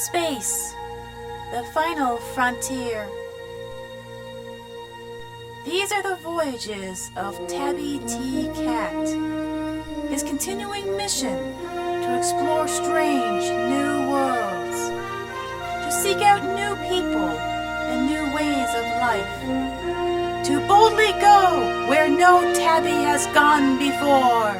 space, the final frontier. These are the voyages of Tabby T. Cat, his continuing mission to explore strange new worlds, to seek out new people and new ways of life, to boldly go where no Tabby has gone before.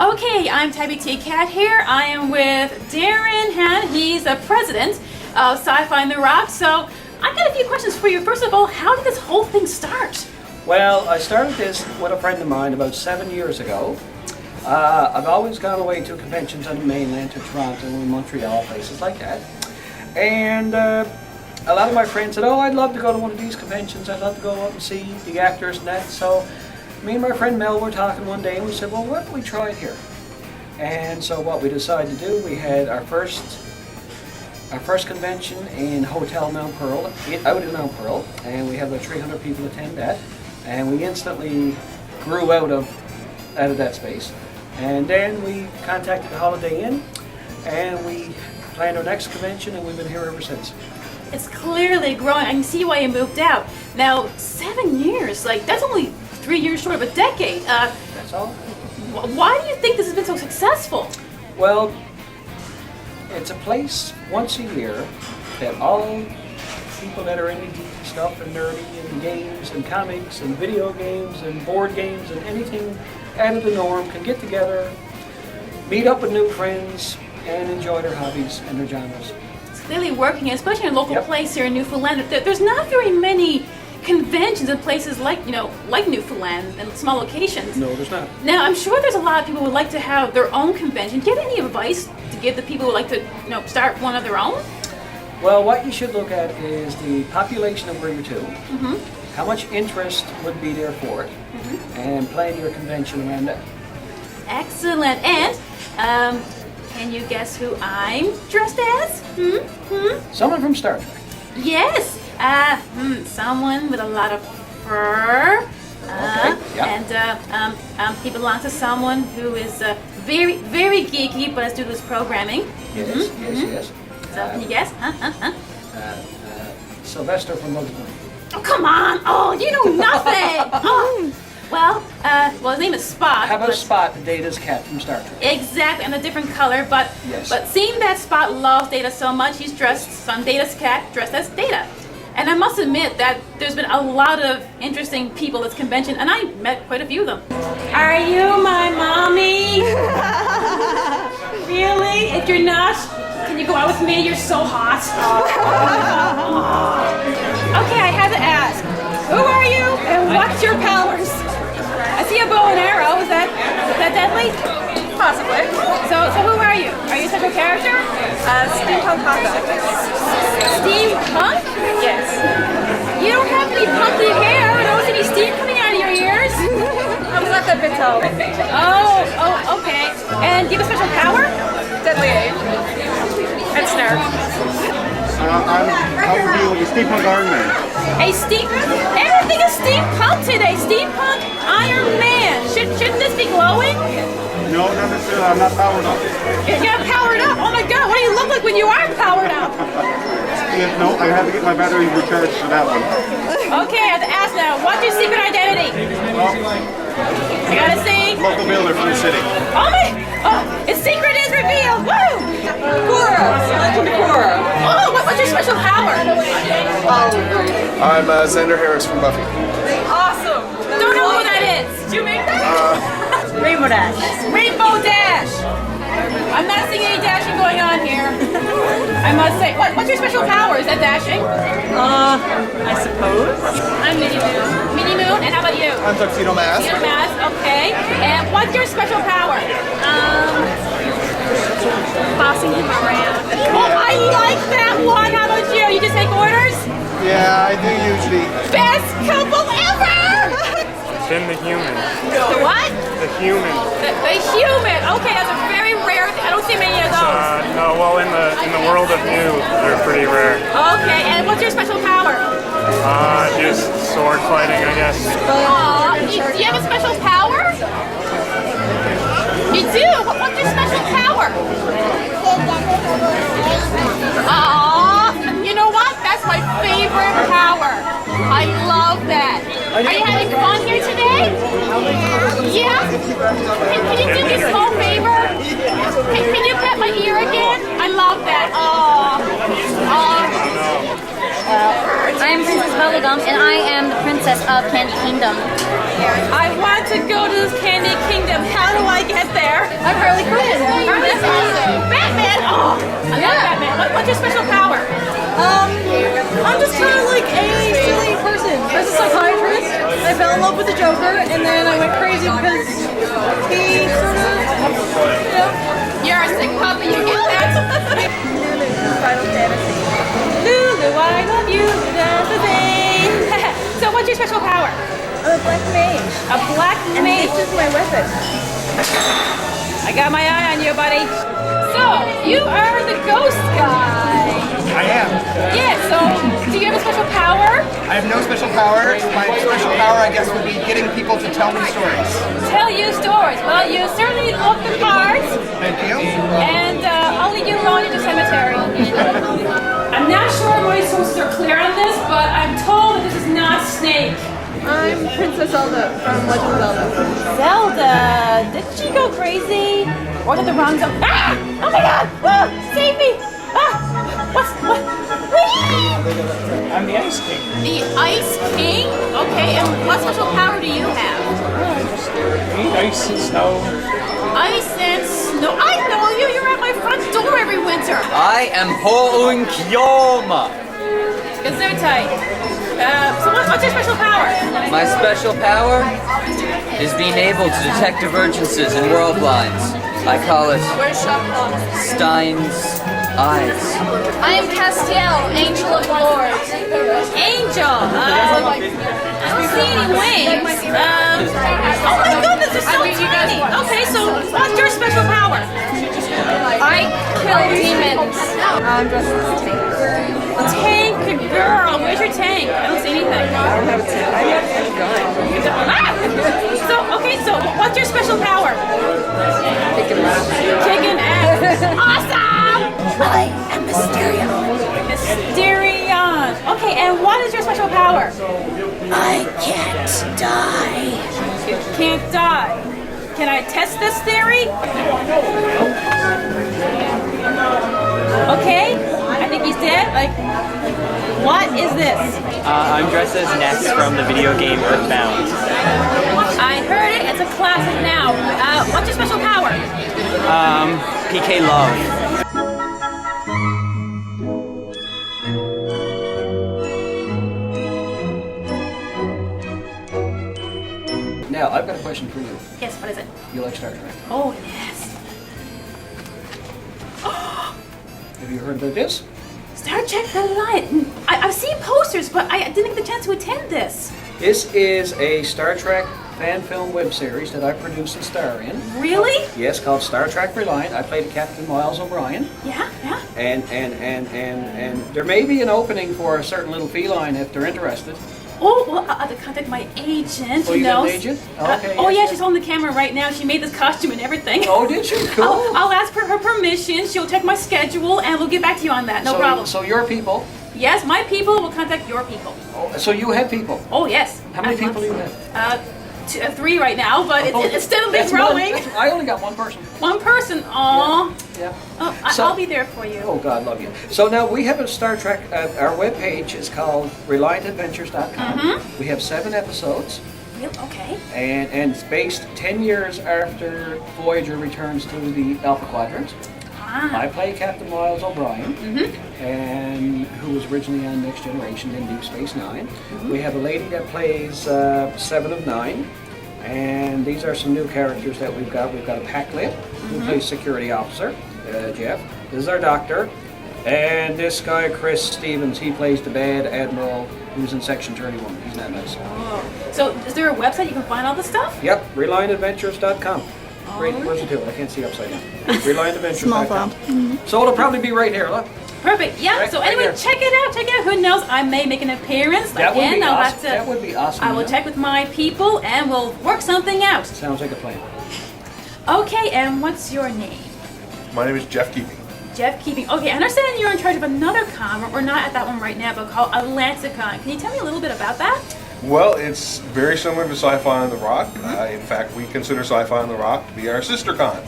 Okay, I'm Tabby T. Cat here. I am with Darren Han. He's the president of Sci-Fi in the Rock. So I've got a few questions for you. First of all, how did this whole thing start? Well, I started this with a friend of mine about 7 years ago. I've always gone away to conventions on the mainland, to Toronto and Montreal, places like that. And a lot of my friends said, oh, I'd love to go to one of these conventions. I'd love to go out and see the actors and that. So me and my friend Mel were talking one day and we said, well, why don't we try it here? And so what we decided to do, we had our first convention in Hotel Mount Pearl, out in Mount Pearl, and we had about 300 people attend that, and we instantly grew out of that space. And then we contacted the Holiday Inn, and we planned our next convention, and we've been here ever since. It's clearly growing. I can see why you moved out. Now, 7 years, like that's only 3 years short of a decade. That's all. Why do you think this has been so successful? Well, it's a place once a year that all people that are into geeky stuff and nerdy and games and comics and video games and board games and anything out of the norm can get together, meet up with new friends, and enjoy their hobbies and their genres. It's clearly working, especially in a local Yep. place here in Newfoundland. There's not very many conventions in places like Newfoundland and small locations. No, there's not. Now, I'm sure there's a lot of people who would like to have their own convention. Do you have any advice to give the people who would like to start one of their own? Well, what you should look at is the population of where you're to, Mm-hmm. how much interest would be there for it, and plan your convention around that. Excellent. And can you guess who I'm dressed as? Someone from Star Trek. Yes. Someone with a lot of fur. Okay, yeah. And he belongs to someone who is very, very geeky, but is doing this programming. Yes, yes. So can you guess? Sylvester from Bugs Bunny. Oh, come on! Oh, you know nothing! Oh. Well, his name is Spot. How about but- Spot, Data's cat from Star Trek? Exactly, and a different color, but Yes. but seeing that Spot loves Data so much, he's dressed on Data's cat, dressed as Data. And I must admit that there's been a lot of interesting people at this convention, and I met quite a few of them. Are you my mommy? Really? If you're not, can you go out with me? You're so hot. Okay, I have to ask, who are you and what's your powers? I see a bow and arrow. Is that deadly? Possibly. So who are you? Are you a special character? Steampunk Honda. Steampunk? Yes. You don't have any punky hair. I don't see any steam coming out of your ears. I'm not that big tall. Oh, okay. And do you have a special power? Deadly Age. And Snare. I'm overviewing a steampunk Iron Man. Everything is steampunk today. Steampunk Iron Man. Shouldn't this be glowing? No, not necessarily. I'm not powered up. You're powered up. Oh my God, what do you look like when you are powered up? No, I have to get my batteries recharged for that one. Okay, I have to ask now. What's your secret identity? Well, I gotta see. local builder from the city. His secret is revealed. Woo! Cora! Legend of Cora. Oh, what's your special power? I'm Xander Harris from Buffy. Awesome! Don't know who that is. Did you make that? Rainbow Dash. Rainbow Dash. I'm not seeing any dashing going on here. I must say. What's your special power? Is that dashing? I suppose. I'm Minnie Moon. Minnie Moon, and how about you? I'm Tuxedo Mask. Peter Mask, okay. And what's your special power? Bossing him around. Oh, I like that one. How about you? You just take orders? Yeah, I do usually. Best couple ever! Tim the human. The what? The human. The human. Okay, that's a very rare thing. I don't see many of those. No, well, in the world of new, they're pretty rare. Okay, and what's your special power? Just sword fighting, I guess. Aw, do you have a special power? You do? What's your special power? Aw, you know what? That's my favorite power. I love that. Are you having fun here today? Yeah? Can you do me a small favor? Can you pet my ear again? I love that. I am Princess Bubblegum, and I am the princess of Candy Kingdom. I want to go to this Candy Kingdom. How do I get there? I'm Harley Quinn. Harley Quinn. Batman! Oh, I love Batman. What's your special power? I'm just kind of like a silly person. As a psychiatrist, I fell in love with the Joker, and then I went crazy because he sort of, You're a sick puppy. You get that? Final Fantasy. Lulu, I love you. That's the thing. So what's your special power? I'm a black mage. A black mage. This is my weapon. I got my eye on you, buddy. So, you are the ghost guy. I am. Yeah, so do you have a special power? I have no special power. My special power, I guess, would be getting people to tell me stories. Tell you stories. Well, you certainly look the parts. Thank you. And I'll leave you alone in the cemetery. I'm not sure my sources are clear on this, but I'm told that this is not Snake. I'm Princess Zelda from Legend of Zelda. Zelda, did she go crazy? Or did the wrong zone? Ah! Oh my God! Ah! Save me! Ah! What? I'm the Ice King. The Ice King? Okay, and what special power do you have? Eat ice and snow. Ice and snow. I know you! You're at my front door every winter. I am Ho'un Kyoma. Gesundheit. So what's your special power? My special power is being able to detect divergences in world lines. I call it Stein's eyes. I am Castiel, Angel of the Lord. Angel. I don't see any wings. Oh my goodness, they're so tiny. Okay, so what's your special power? I kill demons. I'm dressed as a tank. Tank girl. Where's your tank? I don't see anything. I don't have a tank. I have a gun. So what's your special power? Kicking ass. Kicking ass. Awesome! I am Mysterion. Mysterion. Okay, and what is your special power? I can't die. You can't die. Can I test this theory? Okay, I think he's dead. Like, what is this? I'm dressed as Ness from the video game Earthbound. I heard it. It's a classic now. What's your special power? PK Love. Now, I've got a question for you. Yes, what is it? You like Star Trek? Oh, yes. Have you heard about this? Star Trek Reliant. I've seen posters, but I didn't get the chance to attend this. This is a Star Trek fan film web series that I produce and star in. Really? Yes, called Star Trek Reliant. I played Captain Miles O'Brien. Yeah. And there may be an opening for a certain little feline if they're interested. Oh, well, I'll have to contact my agent. Oh, you got an agent? Okay. Yes. She's holding the camera right now. She made this costume and everything. Oh, did she? Cool. I'll ask for her permission. She'll check my schedule, and we'll get back to you on that. No problem. So your people? Yes, my people will contact your people. Oh, so you have people? Oh, yes. How many people do you have? 3 right now, but it's steadily growing. I only got one person. One person? Aww. Yeah. Oh, I'll be there for you. Oh, God love you. So now we have a Star Trek, our webpage is called ReliantAdventures.com. We have 7 episodes. Okay. And it's based 10 years after Voyager returns to the Alpha Quadrant. I play Captain Miles O'Brien, and who was originally on Next Generation in Deep Space Nine. We have a lady that plays 7 of 9, and these are some new characters that we've got. We've got a Pac-Lip, who plays Security Officer, Jeff. This is our Doctor, and this guy, Chris Stevens, he plays the bad Admiral who's in Section 31. He's not nice. Oh. So is there a website you can find all the stuff? Yep, ReliantAdventures.com. Great, where's it to? I can't see upside down. ReliantAdventures.com. So it'll probably be right here, look. Perfect. Yeah. Right, so anyway, right check it out. Check it out. Who knows? I may make an appearance That again. would be I'll awesome. have to. That would be awesome. I will check with my people, and we'll work something out. Sounds like a plan. Okay. And what's your name? My name is Jeff Keeping. Jeff Keeping. Okay. I understand you're in charge of another con. We're not at that one right now, but called Atlanticon. Can you tell me a little bit about that? Well, it's very similar to Sci-Fi on the Rock. In fact, we consider Sci-Fi on the Rock to be our sister con.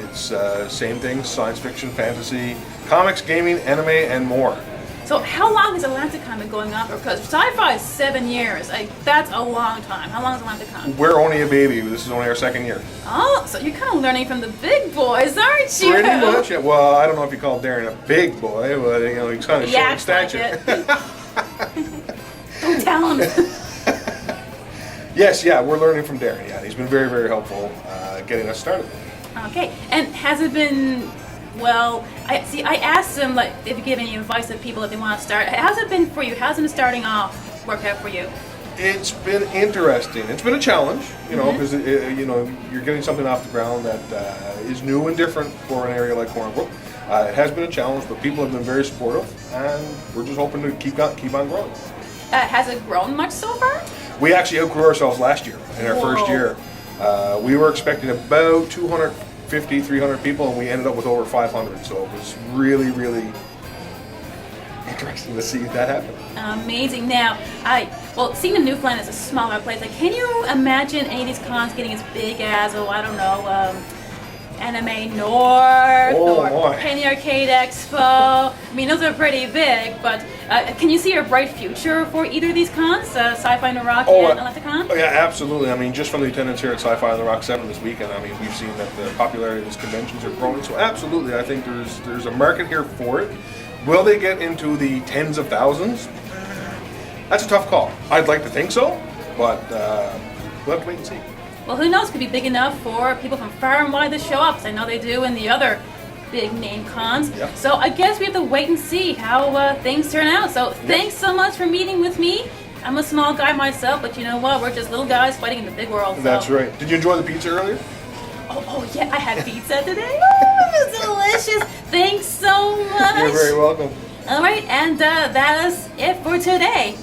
It's same thing, science fiction, fantasy, comics, gaming, anime, and more. So how long has Atlanticon been going on for? Because Sci-Fi is 7 years. That's a long time. How long is Atlanticon? We're only a baby. This is only our 2nd year. Oh, so you're kind of learning from the big boys, aren't you? Pretty much. Yeah. Well, I don't know if you call Darren a big boy, but he's kind of short in stature. Don't tell him. Yes, yeah, we're learning from Darren. Yeah, he's been very, very helpful getting us started. Okay, and has it been? Well, I asked him like if you give any advice to people if they want to start. How's it been for you? How's it been starting off? Worked out for you? It's been interesting. It's been a challenge, because you're getting something off the ground that is new and different for an area like Cornwall. It has been a challenge, but people have been very supportive, and we're just hoping to keep on growing. Has it grown much so far? We actually outgrew ourselves last year in our first year. We were expecting about 250, 300 people, and we ended up with over 500. So it was really, really interesting to see that happen. Amazing. Now, seeing the Newfoundland is a smaller place. Like, can you imagine any of these cons getting as big as, Anime North or Penny Arcade Expo? I mean, those are pretty big, but can you see a bright future for either of these cons, Sci-Fi on the Rock and Atlanticon? Oh yeah, absolutely. I mean, just from the attendance here at Sci-Fi on the Rock 7 this weekend, I mean, we've seen that the popularity of these conventions are growing. So absolutely, I think there's a market here for it. Will they get into the tens of thousands? That's a tough call. I'd like to think so, but we'll have to wait and see. Well, who knows? Could be big enough for people from far and wide to show up. I know they do in the other big name cons. Yep. So I guess we have to wait and see how things turn out. So thanks so much for meeting with me. I'm a small guy myself, but you know what? We're just little guys fighting in the big world. So. That's right. Did you enjoy the pizza earlier? Oh yeah, I had pizza today. Oh, it was delicious. Thanks so much. You're very welcome. All right, and that is it for today.